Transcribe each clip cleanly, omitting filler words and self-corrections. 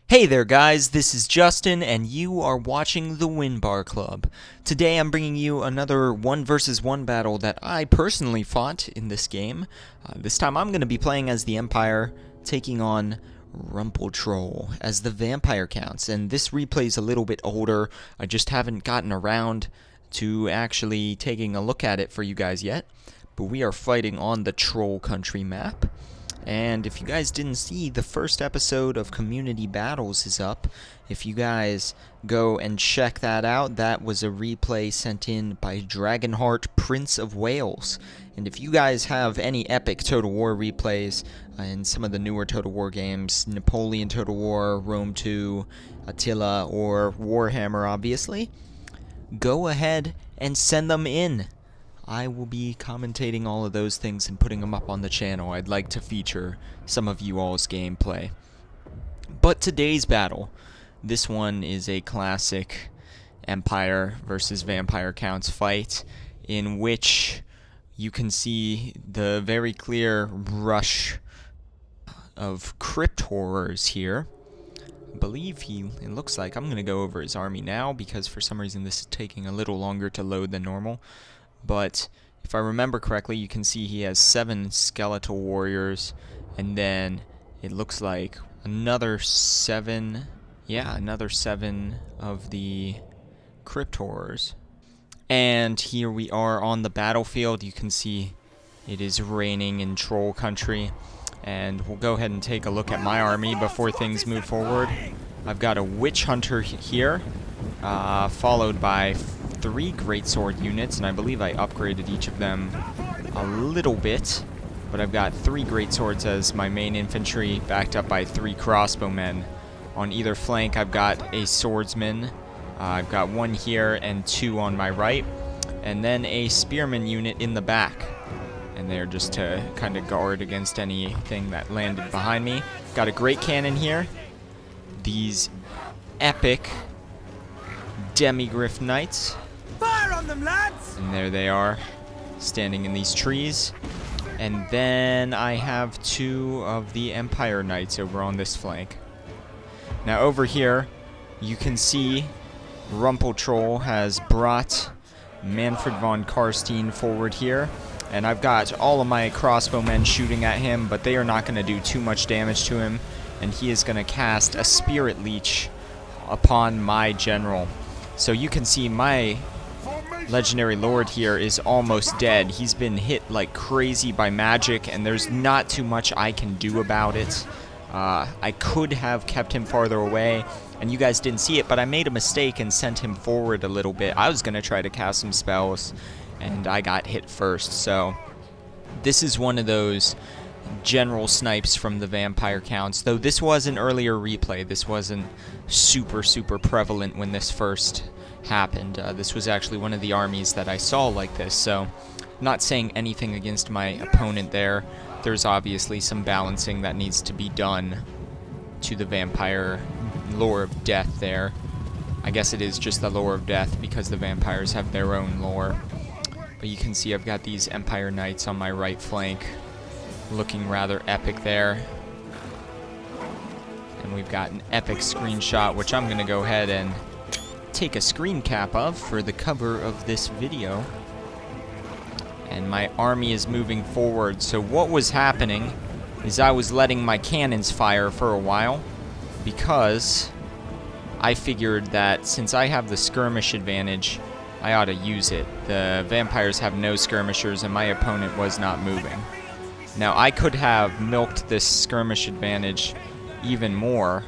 Hey there guys, this is Justin and you are watching the Winbar Club. Today I'm bringing you another 1 versus 1 battle that I personally fought in this game. This time I'm going to be playing as the Empire, taking on Troll as the vampire counts. And this replay is a little bit older, I just haven't gotten around to actually taking a look at it for you guys yet. But we are fighting on the Troll Country map. And if you guys didn't see, the first episode of Community Battles is up. If you guys go and check that out, that was a replay sent in by Dragonheart Prince of Wales. And if you guys have any epic Total War replays in some of the newer Total War games, Napoleon Total War, Rome 2, Attila, or Warhammer obviously, go ahead and send them in. I will be commentating all of those things and putting them up on the channel. I'd like to feature some of you all's gameplay. But today's battle, this one is a classic Empire versus Vampire Counts fight in which you can see the very clear rush of Crypt Horrors here. I believe it looks like, I'm going to go over his army now because for some reason this is taking a little longer to load than normal. But if I remember correctly, you can see he has 7 skeletal warriors, and then it looks like another 7, another 7 of the Crypt Horrors. And here we are on the battlefield. You can see it is raining in Troll Country, and we'll go ahead and take a look at my army before things move forward. I've got a Witch Hunter here, followed by 3 greatsword units, and I believe I upgraded each of them a little bit, but I've got 3 greatswords as my main infantry, backed up by 3 crossbowmen. On either flank I've got a swordsman, I've got 1 here and 2 on my right, and then a spearman unit in the back, and they're just to kind of guard against anything that landed behind me. Got a great cannon here, these epic Demigryph Knights. Fire on them, lads! And there they are, standing in these trees. And then I have 2 of the Empire Knights over on this flank. Now over here, you can see Troll has brought Manfred von Karstein forward here. And I've got all of my crossbowmen shooting at him, but they are not going to do too much damage to him. And he is going to cast a Spirit Leech upon my general. So you can see my legendary lord here is almost dead. He's been hit like crazy by magic, and there's not too much I can do about it. I could have kept him farther away, and you guys didn't see it, but I made a mistake and sent him forward a little bit. I was going to try to cast some spells, and I got hit first. So this is one of those general snipes from the Vampire Counts, though this was an earlier replay. This wasn't super prevalent when this first happened. This was actually one of the armies that I saw like this, so not saying anything against my opponent there. There's obviously some balancing that needs to be done to the vampire lore of death there. I guess it is just the lore of death because the vampires have their own lore. But you can see I've got these Empire Knights on my right flank, looking rather epic there. And we've got an epic screenshot, which I'm going to go ahead and take a screen cap of for the cover of this video. And my army is moving forward. So what was happening is I was letting my cannons fire for a while because I figured that since I have the skirmish advantage, I ought to use it. The vampires have no skirmishers and my opponent was not moving. Now I could have milked this skirmish advantage even more,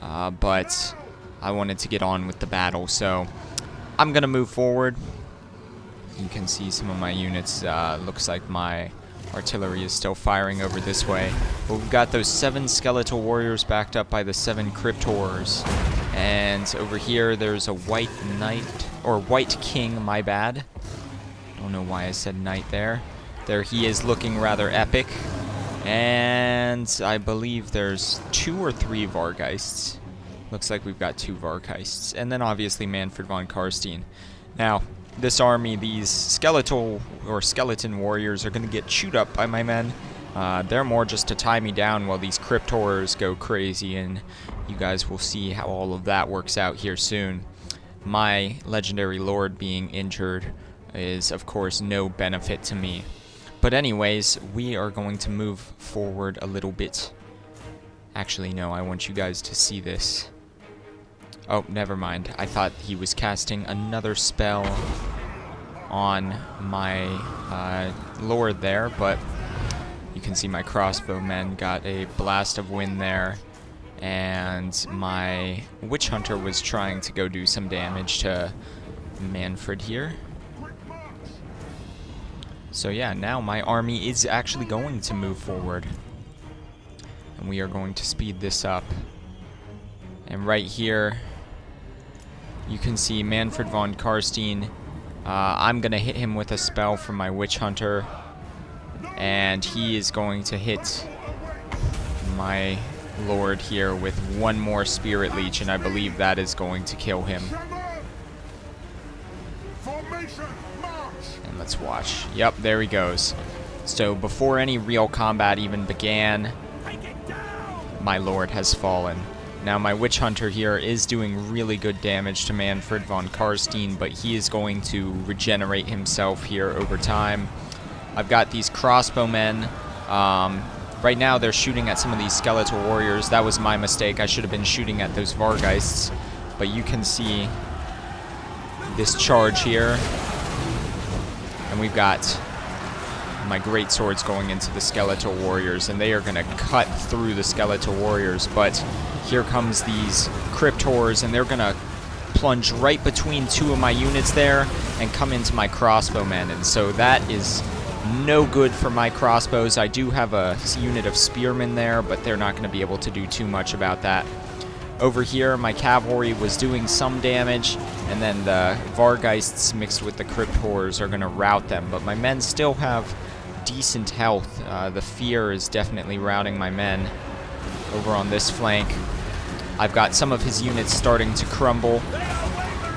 but I wanted to get on with the battle, so I'm gonna move forward. You can see some of my units. Looks like my artillery is still firing over this way, but we've got those 7 skeletal warriors backed up by the 7 Crypt Horrors. And over here there's a white knight, or white king, my bad. Don't know why I said knight there. There he is, looking rather epic. And I believe there's 2 or 3 Vargheists. Looks like we've got 2 Vargheists. And then obviously Manfred von Karstein. Now, this army, these skeletal or skeleton warriors are going to get chewed up by my men. They're more just to tie me down while these Crypt Horrors go crazy and You guys will see how all of that works out here soon. My legendary lord being injured is, of course, no benefit to me. But anyways, we are going to move forward a little bit. Actually, no, I want you guys to see this. Oh, never mind. I thought he was casting another spell on my lord there, but you can see my crossbowmen got a blast of wind there, and my witch hunter was trying to go do some damage to Manfred here. So yeah, now my army is actually going to move forward, and we are going to speed this up. And right here you can see Manfred von Karstein. I'm going to hit him with a spell from my witch hunter, and he is going to hit my lord here with one more spirit leech, and I believe that is going to kill him. And let's watch. Yep, there he goes. So before any real combat even began, my lord has fallen. Now my witch hunter here is doing really good damage to Manfred von Karstein, but he is going to regenerate himself here over time. I've got these crossbowmen. Right now they're shooting at some of these skeletal warriors. That was my mistake. I should have been shooting at those Vargeists. But you can see this charge here. And we've got my great swords going into the skeletal warriors, and they are going to cut through the skeletal warriors. But here comes these Crypt Horrors, and they're going to plunge right between two of my units there and come into my crossbowmen. And so that is no good for my crossbows. I do have a unit of spearmen there, but they're not going to be able to do too much about that. Over here, my cavalry was doing some damage, and then the Vargeists mixed with the Crypt Horrors are going to rout them. But my men still have decent health. The fear is definitely routing my men over on this flank. I've got some of his units starting to crumble,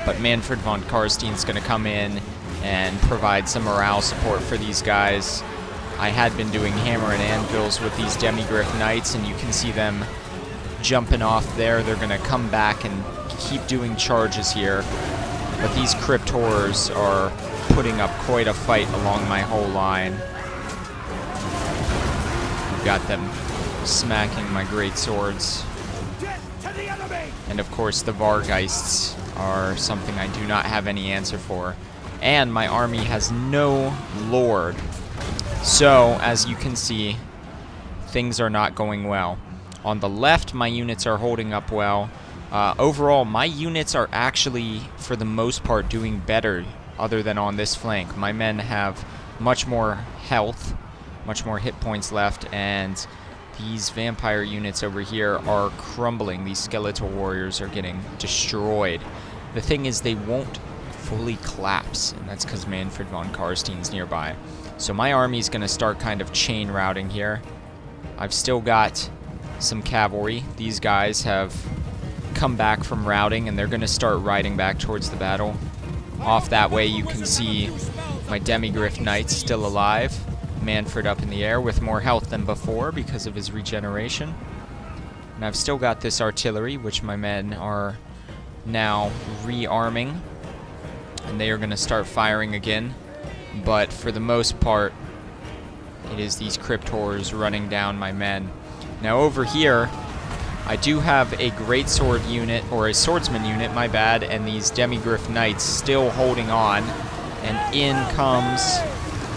but Manfred von Karstein's going to come in and provide some morale support for these guys. I had been doing hammer and anvils with these Demigryph Knights, and you can see them jumping off there. They're going to come back and keep doing charges here. But these Crypt Horrors are putting up quite a fight along my whole line. We've got them smacking my great swords. And of course the Vargeists are something I do not have any answer for. And my army has no lord. So, as you can see, things are not going well. On the left, my units are holding up well. Overall, my units are actually, for the most part, doing better, other than on this flank. My men have much more health, much more hit points left, and these vampire units over here are crumbling. These skeletal warriors are getting destroyed. The thing is, they won't fully collapse, and that's because Manfred von Karstein's nearby. So my army's going to start kind of chain routing here. I've still got some cavalry. These guys have come back from routing, and they're going to start riding back towards the battle. Off that way, you can see my Demigryph Knights still alive. Manfred up in the air with more health than before because of his regeneration. And I've still got this artillery, which my men are now rearming, and they are going to start firing again. But for the most part, it is these Crypt Horrors running down my men. Now over here, I do have a greatsword unit, or a swordsman unit, my bad, and these Demigryph Knights still holding on. And in comes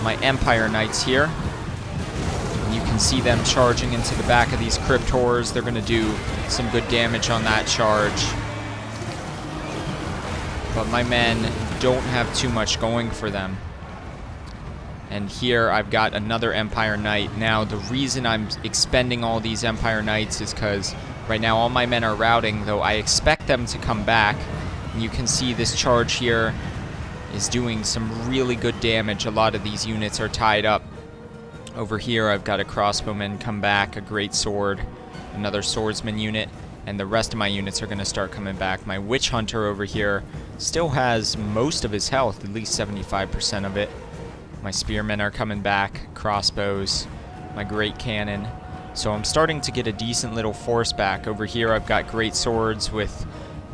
my Empire Knights here. And you can see them charging into the back of these Crypt Horrors. They're going to do some good damage on that charge. But my men don't have too much going for them. And here I've got another Empire Knight. Now, the reason I'm expending all these Empire Knights is because right now all my men are routing, though I expect them to come back. And you can see this charge here is doing some really good damage. A lot of these units are tied up. Over here I've got a crossbowman come back, a great sword, another swordsman unit, and the rest of my units are going to start coming back. My witch hunter over here still has most of his health, at least 75% of it. My spearmen are coming back, crossbows, my great cannon. So I'm starting to get a decent little force back. Over here I've got great swords with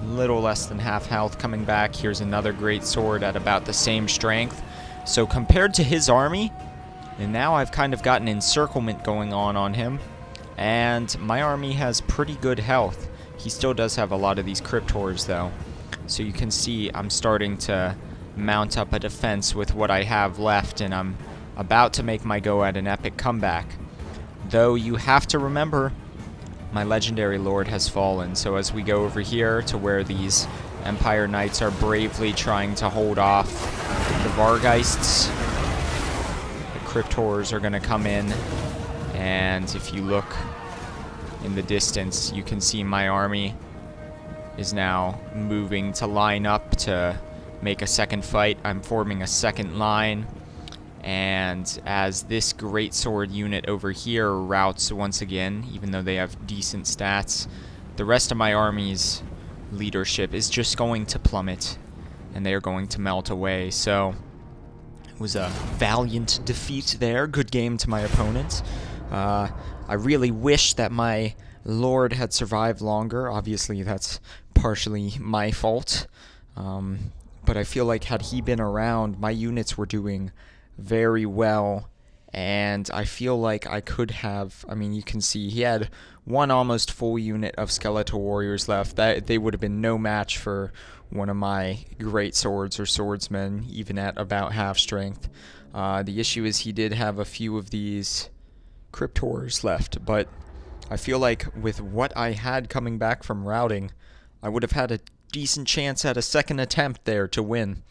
little less than half health coming back. Here's another great sword at about the same strength. So compared to his army, and now I've kind of got an encirclement going on him, and my army has pretty good health. He still does have a lot of these Crypt Horrors though. So you can see I'm starting to mount up a defense with what I have left, and I'm about to make my go at an epic comeback. Though you have to remember, my legendary lord has fallen, so as we go over here to where these Empire Knights are bravely trying to hold off the Vargheists, the Crypt Horrors are going to come in, and if you look in the distance, you can see my army is now moving to line up to make a second fight. I'm forming a second line. And as this greatsword unit over here routs once again, even though they have decent stats, the rest of my army's leadership is just going to plummet, and they are going to melt away. So it was a valiant defeat there. Good game to my opponent. I really wish that my lord had survived longer. Obviously, that's partially my fault. But I feel like had he been around, my units were doing very well, and I feel like I could have, I mean, you can see he had one almost full unit of skeletal warriors left. That they would have been no match for one of my great swords or swordsmen, even at about half strength. The issue is he did have a few of these Crypt Horrors left, but I feel like with what I had coming back from routing, I would have had a decent chance at a second attempt there to win.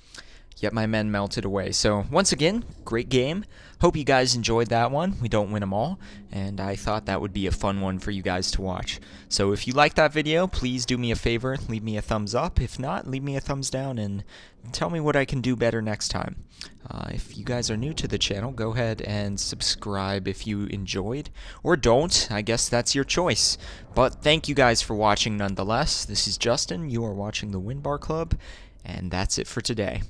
Yet my men melted away. So once again, great game. Hope you guys enjoyed that one. We don't win them all, and I thought that would be a fun one for you guys to watch. So if you liked that video, please do me a favor, leave me a thumbs up. If not, leave me a thumbs down and tell me what I can do better next time. If you guys are new to the channel, go ahead and subscribe if you enjoyed, or don't. I guess that's your choice. But thank you guys for watching nonetheless. This is Justin. You are watching the Windbar Club, and that's it for today.